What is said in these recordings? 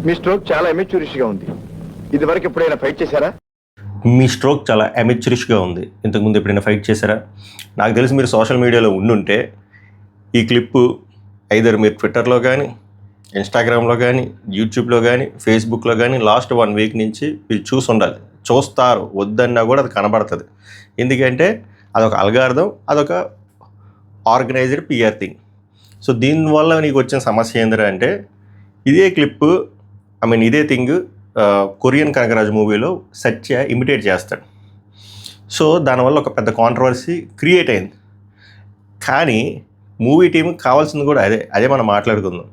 మీ stroke చాలా ఎమెచ్యూరిష్గా ఉంది. ఇదివరకు ఎప్పుడైనా ఫైట్ చేశారా? మీ స్ట్రోక్ చాలా అమెచ్యూరిష్గా ఉంది. ఇంతకుముందు ఎప్పుడైనా ఫైట్ చేశారా? నాకు తెలిసి మీరు సోషల్ మీడియాలో ఉండుంటే ఈ క్లిప్పు ఐదర్ మీరు ట్విట్టర్లో కానీ, ఇన్స్టాగ్రామ్లో కానీ, యూట్యూబ్లో కానీ, ఫేస్బుక్లో కానీ లాస్ట్ 1 వీక్ నుంచి మీరు చూసి ఉండాలి. చూస్తారు, వద్దన్నా కూడా అది కనబడుతుంది. ఎందుకంటే అదొక అల్గారిథం, అదొక ఆర్గనైజ్డ్ పిఆర్ థింగ్. సో దీనివల్ల నీకు వచ్చిన సమస్య ఏంటంటే అంటే ఇదే క్లిప్పు ఇదే థింగ్ కొరియన్ కనకరాజు మూవీలో సత్య ఇమిటేట్ చేస్తాడు. సో దానివల్ల ఒక పెద్ద కాంట్రవర్సీ క్రియేట్ అయింది. కానీ మూవీ టీంకి కావాల్సింది కూడా అదే మనం మాట్లాడుకుందాం.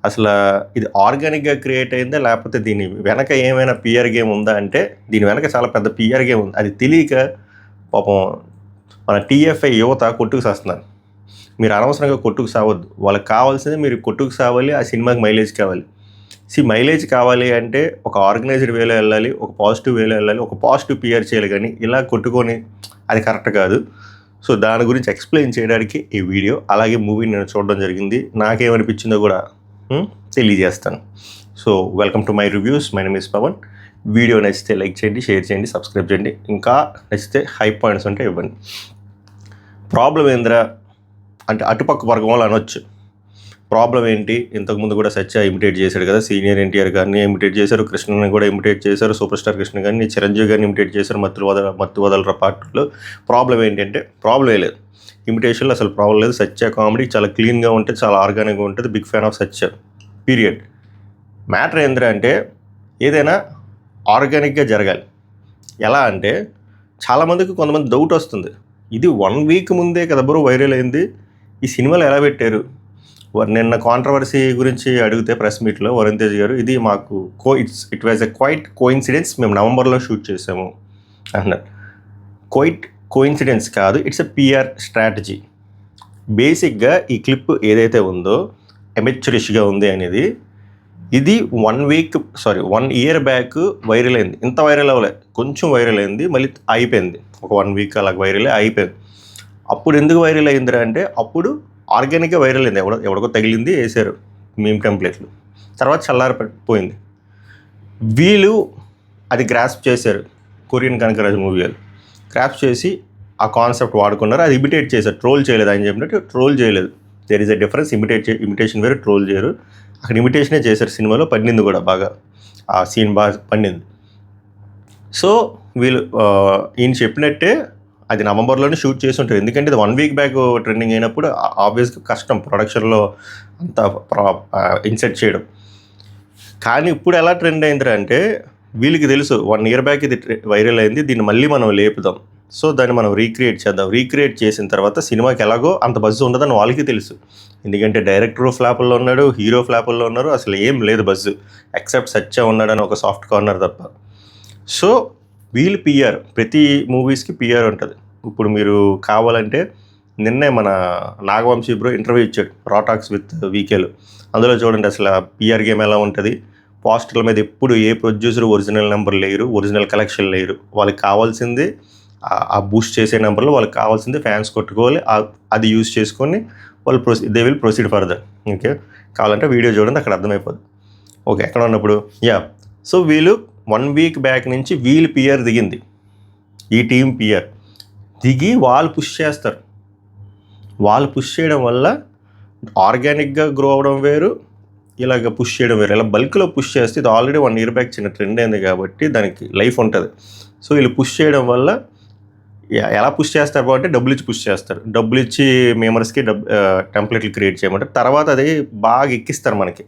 అసలు ఇది ఆర్గానిక్గా క్రియేట్ అయిందా, లేకపోతే దీని వెనక ఏమైనా పిఆర్ గేమ్ ఉందా అంటే దీని వెనక చాలా పెద్ద పిఆర్ గేమ్ ఉంది. అది తెలియక పాపం మన టీఎఫ్ఐ యువత కొట్టుకు సాస్తున్నారు. మీరు అనవసరంగా కొట్టుకు సావద్దు. వాళ్ళకి కావాల్సింది మీరు కొట్టుకు సావాలి, ఆ సినిమాకి మైలేజ్ కావాలి. మైలేజ్ కావాలి అంటే ఒక ఆర్గనైజ్డ్ వేలో వెళ్ళాలి, ఒక పాజిటివ్ వేలో వెళ్ళాలి, ఒక పాజిటివ్ పిఆర్ చేయాలి. కానీ ఇలా కొట్టుకొని అది కరెక్ట్ కాదు. సో దాని గురించి ఎక్స్ప్లెయిన్ చేయడానికి ఈ వీడియో. అలాగే మూవీ నేను చూడడం జరిగింది, నాకేమనిపించిందో కూడా తెలియజేస్తాను. So welcome to my reviews. My name is Pavan. Video నచ్చితే లైక్ చేయండి, షేర్ చేయండి, సబ్స్క్రైబ్ చేయండి. ఇంకా నచ్చితే హై పాయింట్స్ ఉంటే ఇవ్వండి. ప్రాబ్లం ఏందిరా అంటే అటుపక్క వర్గం వాళ్ళు అనొచ్చు. ప్రాబ్లం ఏంటి? ఇంతకుముందు కూడా సత్య ఇమిటేట్ చేశాడు కదా, సీనియర్ ఎన్టీఆర్ గారిని ఇమిటేట్ చేశారు, కృష్ణని కూడా ఇమిటేట్ చేశారు, సూపర్ స్టార్ కృష్ణ గారిని, చిరంజీవి గారిని ఇమిటేట్ చేశారు మత్తు వదలరా పార్ట్లో. ప్రాబ్లం ఏంటంటే ప్రాబ్లం ఏ లేదు, ఇమిటేషన్లో అసలు ప్రాబ్లం లేదు. సత్య కామెడీ చాలా క్లీన్గా ఉంటుంది, చాలా ఆర్గానిక్గా ఉంటుంది. Big fan of Satya period. Matter ఏంద్రా అంటే ఏదైనా ఆర్గానిక్గా జరగాలి. ఎలా అంటే చాలామందికి కొంతమంది డౌట్ వస్తుంది, ఇది 1 వీక్ ముందే కదా బ్రో వైరల్ అయింది, ఈ సినిమాలు ఎలా పెట్టారు? నిన్న కాంట్రవర్సీ గురించి అడిగితే ప్రెస్ మీట్లో వరుణ్ తేజ్ గారు ఇది మాకు it was a quite coincidence, మేము నవంబర్లో షూట్ చేసాము అన్నారు. క్వైట్ కోఇన్సిడెన్స్ కాదు, ఇట్స్ ఎ పిఆర్ స్ట్రాటజీ. బేసిక్గా ఈ క్లిప్ ఏదైతే ఉందో ఎమెచ్యూరిష్గా ఉంది అనేది ఇది 1 ఇయర్ బ్యాక్ వైరల్ అయింది. ఇంత వైరల్ అవ్వలేదు, కొంచెం వైరల్ అయింది, మళ్ళీ అయిపోయింది. ఒక 1 వీక్ అలా వైరల్ అయిపోయింది. అప్పుడు ఎందుకు వైరల్ అయిందిరా అంటే అప్పుడు ఆర్గానిక్గా వైరల్ అయింది. ఎవడికో తగిలింది, వేసారు మీమ్ టెంప్లెట్లు, తర్వాత చల్లారిపోయింది. వీళ్ళు అది గ్రాస్ప్ చేశారు, కొరియన్ కనకరాజు మూవీ వాళ్ళు గ్రాస్ప్ చేసి ఆ కాన్సెప్ట్ వాడుకున్నారు. అది ఇమిటేట్ చేశారు, ట్రోల్ చేయలేదు. ఆయన చెప్పినట్టు ట్రోల్ చేయలేదు. There is a difference. Imitation వేరు, ట్రోల్ చేయరు. అక్కడ ఇమిటేషనే చేశారు. సినిమాలో పండింది కూడా బాగా, ఆ సీన్ బాగా పండింది. సో వీళ్ళు ఈయన చెప్పినట్టే అది నవంబర్లోనే షూట్ చేసి ఉంటారు. ఎందుకంటే ఇది 1 వీక్ బ్యాక్ ట్రెండింగ్ అయినప్పుడు ఆబ్వియస్గా కష్టం ప్రొడక్షన్లో అంత ఇన్సెట్ చేయడం. కానీ ఇప్పుడు ఎలా ట్రెండ్ అయిందిరా అంటే వీళ్ళకి తెలుసు 1 ఇయర్ బ్యాక్ ఇది వైరల్ అయింది, దీన్ని మళ్ళీ మనం లేపుదాం. సో దాన్ని మనం రీక్రియేట్ చేద్దాం. రీక్రియేట్ చేసిన తర్వాత సినిమాకి ఎలాగో అంత బజ్జు ఉండదని వాళ్ళకి తెలుసు. ఎందుకంటే డైరెక్టర్ ఫ్లాపుల్లో ఉన్నాడు, హీరో ఫ్లాపుల్లో ఉన్నారు, అసలు ఏం లేదు బజ్జు, ఎక్సెప్ట్ సత్య ఉన్నాడని ఒక సాఫ్ట్ కార్నర్ తప్ప. సో వీళ్ళు పిఆర్, ప్రతి మూవీస్కి పిఆర్ ఉంటుంది. ఇప్పుడు మీరు కావాలంటే నిన్నే మన నాగవంశీ బ్రో ఇంటర్వ్యూ ఇచ్చాడు రాటాక్స్ విత్ వీకేలో. అందులో చూడండి అసలు పిఆర్ గేమ్ ఎలా ఉంటుంది. పోస్టర్ల మీద ఎప్పుడు ఏ ప్రొడ్యూసర్ ఒరిజినల్ నెంబర్ లేరు, ఒరిజినల్ కలెక్షన్ లేరు. వాళ్ళకి కావాల్సింది ఆ బూస్ట్ చేసే నెంబర్లో వాళ్ళకి కావాల్సింది ఫ్యాన్స్ కొట్టుకోవాలి, అది యూజ్ చేసుకొని వాళ్ళు they will proceed further. Okay, కావాలంటే వీడియో చూడండి, అక్కడ అర్థమైపోద్ది. ఓకే, ఎక్కడ ఉన్నప్పుడు సో వీళ్ళు 1 వీక్ బ్యాక్ నుంచి వీళ్ళు పిఆర్ దిగింది, ఈ టీం పిఆర్ దిగి వాళ్ళు పుష్ చేస్తారు. వాళ్ళు పుష్ చేయడం వల్ల ఆర్గానిక్గా గ్రో అవ్వడం వేరు, ఇలాగ పుష్ చేయడం వేరు. ఇలా బల్క్లో పుష్ చేస్తే ఇది ఆల్రెడీ 1 ఇయర్ బ్యాక్ చిన్న ట్రెండ్ అయింది కాబట్టి దానికి లైఫ్ ఉంటుంది. సో వీళ్ళు పుష్ చేయడం వల్ల ఎలా పుష్ చేస్తారు అంటే డబ్బులు ఇచ్చి పుష్ చేస్తారు. డబ్బులు ఇచ్చి మెంబర్స్కి టెంప్లెట్లు క్రియేట్ చేయమంటారు. తర్వాత అది బాగా ఎక్కిస్తారు మనకి.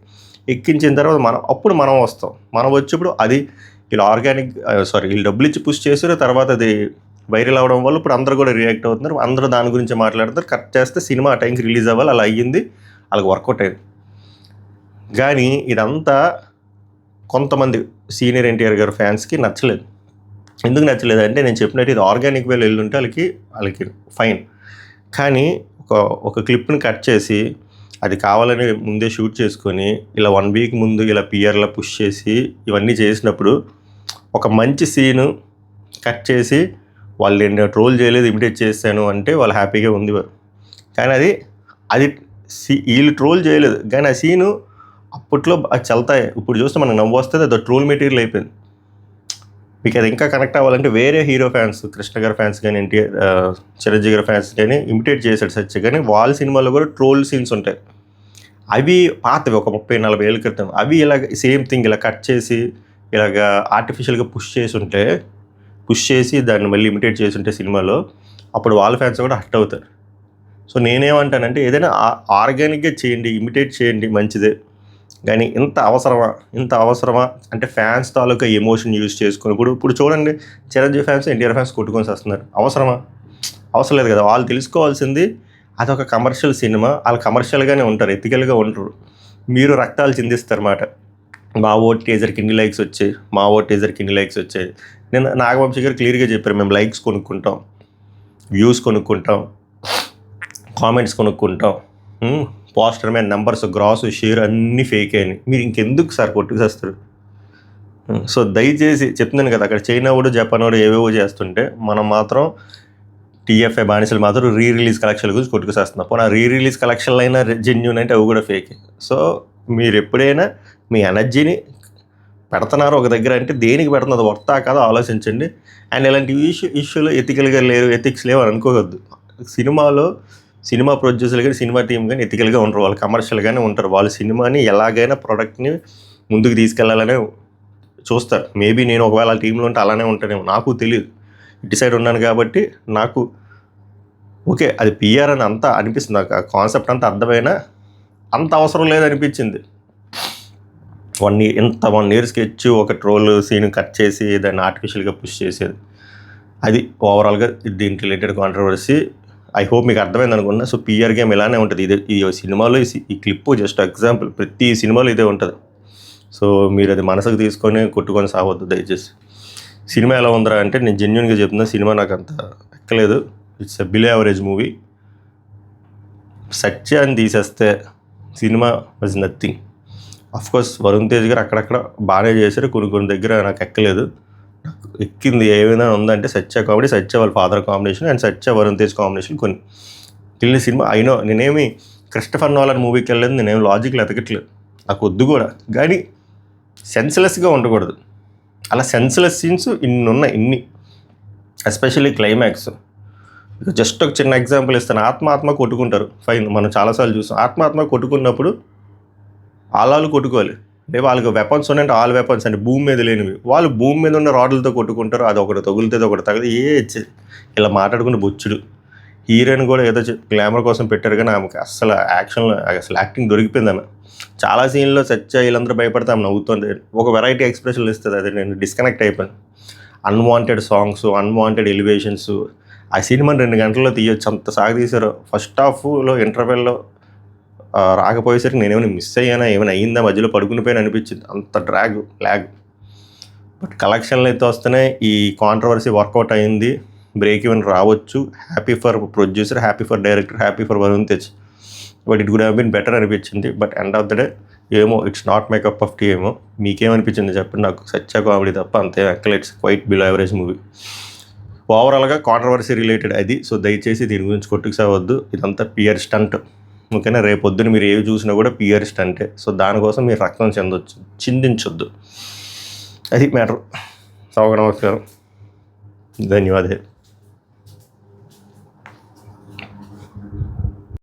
ఎక్కించిన తర్వాత అప్పుడు మనం వస్తాం. మనం వచ్చేప్పుడు అది వీళ్ళు వీళ్ళు డబ్బులు ఇచ్చి పుష్ చేశారు. తర్వాత అది వైరల్ అవ్వడం వల్ల ఇప్పుడు అందరూ కూడా రియాక్ట్ అవుతున్నారు, అందరూ దాని గురించి మాట్లాడుతారు. కట్ చేస్తే సినిమా ఆ టైంకి రిలీజ్ అవ్వాలి, అలా అయ్యింది, అలాగ వర్కౌట్ అయింది. కానీ ఇదంతా కొంతమంది సీనియర్ ఎన్టీఆర్ గారు ఫ్యాన్స్కి నచ్చలేదు. ఎందుకు నచ్చలేదు అంటే నేను చెప్పినట్టు ఇది ఆర్గానిక్ వేలో వెళ్ళుంటే వాళ్ళకి ఫైన్. కానీ ఒక క్లిప్ని కట్ చేసి అది కావాలని ముందే షూట్ చేసుకొని ఇలా 1 వీక్ ముందు ఇలా పిఆర్లో పుష్ చేసి ఇవన్నీ చేసినప్పుడు ఒక మంచి సీను కట్ చేసి వాళ్ళు నేను ట్రోల్ చేయలేదు, ఇమిటేట్ చేశాను అంటే వాళ్ళు హ్యాపీగా ఉంది. కానీ అది వీళ్ళు ట్రోల్ చేయలేదు, కానీ ఆ సీను అప్పట్లో అది చల్తాయి, ఇప్పుడు చూస్తే మనకు నవ్వు వస్తుంది, అది ట్రోల్ మెటీరియల్ అయిపోయింది. మీకు అది ఇంకా కనెక్ట్ అవ్వాలంటే వేరే హీరో ఫ్యాన్స్, కృష్ణ గారి ఫ్యాన్స్ కానీ ఎన్టీఆర్, చిరంజీవి గారి ఫ్యాన్స్ కానీ ఇమిటేట్ చేశాడు సత్య, కానీ వాళ్ళ సినిమాలో కూడా ట్రోల్ సీన్స్ ఉంటాయి. అవి పాతవి, ఒక 30-40 ఏళ్ళ క్రితం. అవి ఇలాగ సేమ్ థింగ్ ఇలా కట్ చేసి ఇలాగ ఆర్టిఫిషియల్గా పుష్ చేసి దాన్ని మళ్ళీ ఇమిటేట్ చేసి ఉంటే సినిమాలో, అప్పుడు వాళ్ళ ఫ్యాన్స్ కూడా హర్ట్ అవుతారు. సో నేనేమంటానంటే ఏదైనా ఆర్గానిక్గా చేయండి, ఇమిటేట్ చేయండి, మంచిదే. కానీ ఇంత అవసరమా అంటే ఫ్యాన్స్ తాలూకా ఎమోషన్ యూజ్ చేసుకుని ఇప్పుడు చూడండి, చిరంజీవి ఫ్యాన్స్ ఎన్టీఆర్ ఫ్యాన్స్ కొట్టుకొని వస్తున్నారు. అవసరం లేదు కదా. వాళ్ళు తెలుసుకోవాల్సింది అదొక కమర్షియల్ సినిమా, వాళ్ళు కమర్షియల్గానే ఉంటారు, ఎథికల్గా ఉంటారు. మీరు రక్తాలు చిందిస్తారన్నమాట. మా ఓట్ టీజర్కి ఇన్ని లైక్స్ వచ్చాయి. నేను నాగవంశీ గారు క్లియర్గా చెప్పారు, మేము లైక్స్ కొనుక్కుంటాం, వ్యూస్ కొనుక్కుంటాం, కామెంట్స్ కొనుక్కుంటాం, పోస్టర్ మీద నెంబర్స్, గ్రాస్, షేర్ అన్నీ ఫేక్ అని. మీరు ఇంకెందుకు సార్ కొట్టుకుసేస్తారు? సో దయచేసి చెప్తున్నాను కదా, అక్కడ చైనా వాడు, జపాన్ వాడు ఏవేవో చేస్తుంటే మనం మాత్రం టీఎఫ్ఐ బానిసలు మాత్రం రిలీజ్ కలెక్షన్ల గురించి కొట్టుకుసేస్తున్నాం. పోనీ రిలీజ్ కలెక్షన్లు అయినా జెన్యూన్ అంటే అవి కూడా ఫేక్. సో మీరు ఎప్పుడైనా మీ ఎనర్జీని పెడుతున్నారు ఒక దగ్గర అంటే దేనికి పెడుతున్నది, వర్తా కాదో ఆలోచించండి. అండ్ ఇలాంటి ఇష్యూలు ఎథికల్గా లేవు, ఎథిక్స్ లేవు అని అనుకోవద్దు. సినిమా ప్రొడ్యూసర్లు కానీ సినిమా టీం కానీ ఎథికల్గా ఉంటారు, వాళ్ళు కమర్షియల్గానే ఉంటారు. వాళ్ళు సినిమాని ఎలాగైనా ప్రోడక్ట్ని ముందుకు తీసుకెళ్లాలనే చూస్తారు. మేబీ నేను ఒకవేళ టీంలో ఉంటే అలానే ఉంటానేమో, నాకు తెలియదు. ఇటు సైడ్ ఉన్నాను కాబట్టి నాకు ఓకే అది పిఆర్ అని అంతా అనిపిస్తుంది. నాకు ఆ కాన్సెప్ట్ అంతా అర్థమైనా అంత అవసరం లేదనిపించింది. 1 year స్కెచ్, ఒక ట్రోల్ సీన్ కట్ చేసి దాన్ని ఆర్టిఫిషియల్గా పుష్ చేసేది, అది ఓవరాల్గా దీనికి రిలేటెడ్ కాంట్రవర్సీ. ఐ హోప్ మీకు అర్థమైంది అనుకున్నా. సో పిఆర్ గేమ్ ఇలానే ఉంటుంది. ఈ సినిమాలో ఈ క్లిప్పు జస్ట్ ఎగ్జాంపుల్, ప్రతి సినిమాలో ఇదే ఉంటుంది. సో మీరు అది మనసుకు తీసుకొని కొట్టుకొని సావద్దు దయచేసి. సినిమా ఎలా ఉందిరా అంటే నేను జెన్యున్గా చెప్తున్నా, సినిమా నాకు అంత ఎక్కలేదు. It's a below average movie. సత్యాన్ని తీసేస్తే cinema was nothing. Of course Varun Tej గారు అక్కడక్కడ బాగానే చేశారు, కొన్ని దగ్గర నాకు ఎక్కలేదు. నాకు ఎక్కింది ఏమైనా ఉందంటే సత్య కామెడీ, సత్య వాళ్ళ father combination and Satya Varun Tej combination. కొన్ని వెళ్ళిన సినిమా అయినో నేనేమి క్రిస్టఫర్ నోలన్ మూవీకి వెళ్ళలేదు, నేనేమి లాజిక్లు ఎతకట్లేదు, నాకు వద్దు కూడా. కానీ సెన్స్లెస్గా ఉండకూడదు. అలా సెన్స్లెస్ సీన్స్ ఇన్ని ఎస్పెషల్లీ క్లైమాక్స్. జస్ట్ ఒక చిన్న ఎగ్జాంపుల్ ఇస్తాను. ఆత్మ కొట్టుకుంటారు, ఫైన్, మనం చాలాసార్లు చూసాం. ఆత్మ కొట్టుకున్నప్పుడు వాళ్ళు కొట్టుకోవాలి. అంటే వాళ్ళకి వెపన్స్ ఉన్నాయంటే ఆల్ వెపన్స్ అంటే భూమి మీద లేనివి, వాళ్ళు భూమి మీద ఉన్న రాడ్లతో కొట్టుకుంటారు. అది ఒకటి తగులుతుంది, ఒకటి తగదు, ఇలా మాట్లాడుకుంటే బొచ్చుడు. హీరోయిన్ కూడా ఏదో గ్లామర్ కోసం పెట్టారు, కానీ ఆమెకి అసలు యాక్టింగ్ దొరికిపోయింది. ఆమె చాలా సీన్లో సత్య వీళ్ళందరూ భయపడితే ఆమె నవ్వుతుంది, ఒక వెరైటీ ఎక్స్ప్రెషన్లు ఇస్తుంది. అది నేను డిస్కనెక్ట్ అయిపోయాను. Unwanted songs, unwanted elevations. ఆ సినిమాని 2 గంటల్లో తీయొచ్చు, అంత సాగదీశారు. ఫస్ట్ హాఫ్లో ఇంటర్వెల్లో రాకపోయేసరికి నేనేమైనా మిస్ అయ్యానా, ఏమైనా అయ్యిందా, మధ్యలో పడుకుని పోయిన అనిపించింది, అంత ల్యాగ్. బట్ కలెక్షన్లు అయితే వస్తేనే ఈ కాంట్రవర్సీ వర్కౌట్ అయింది, బ్రేక్ ఈవెన్ రావచ్చు. Happy for producer, happy for director, happy for Varun Tej. But it could have been better అనిపించింది. But end of the day ఏమో, it's not my cup of tea. ఏమో మీకేమనిపించింది చెప్పండి. నాకు సత్య కామెడీ తప్ప అంతే ఎక్కలే. It's quite below average movie. ఓవరాల్గా కాంట్రవర్సీ రిలేటెడ్ అది. సో దయచేసి దీని గురించి కొట్టుకుసావద్దు, ఇదంతా పిఆర్ స్టంట్. ఓకేనా, రేపొద్దున మీరు ఏవి చూసినా కూడా పిఆర్ స్టంటే. సో దానికోసం మీరు రక్తం చిందించొద్దు. అది మ్యాటర్. నమస్కారం, ధన్యవాదాలు.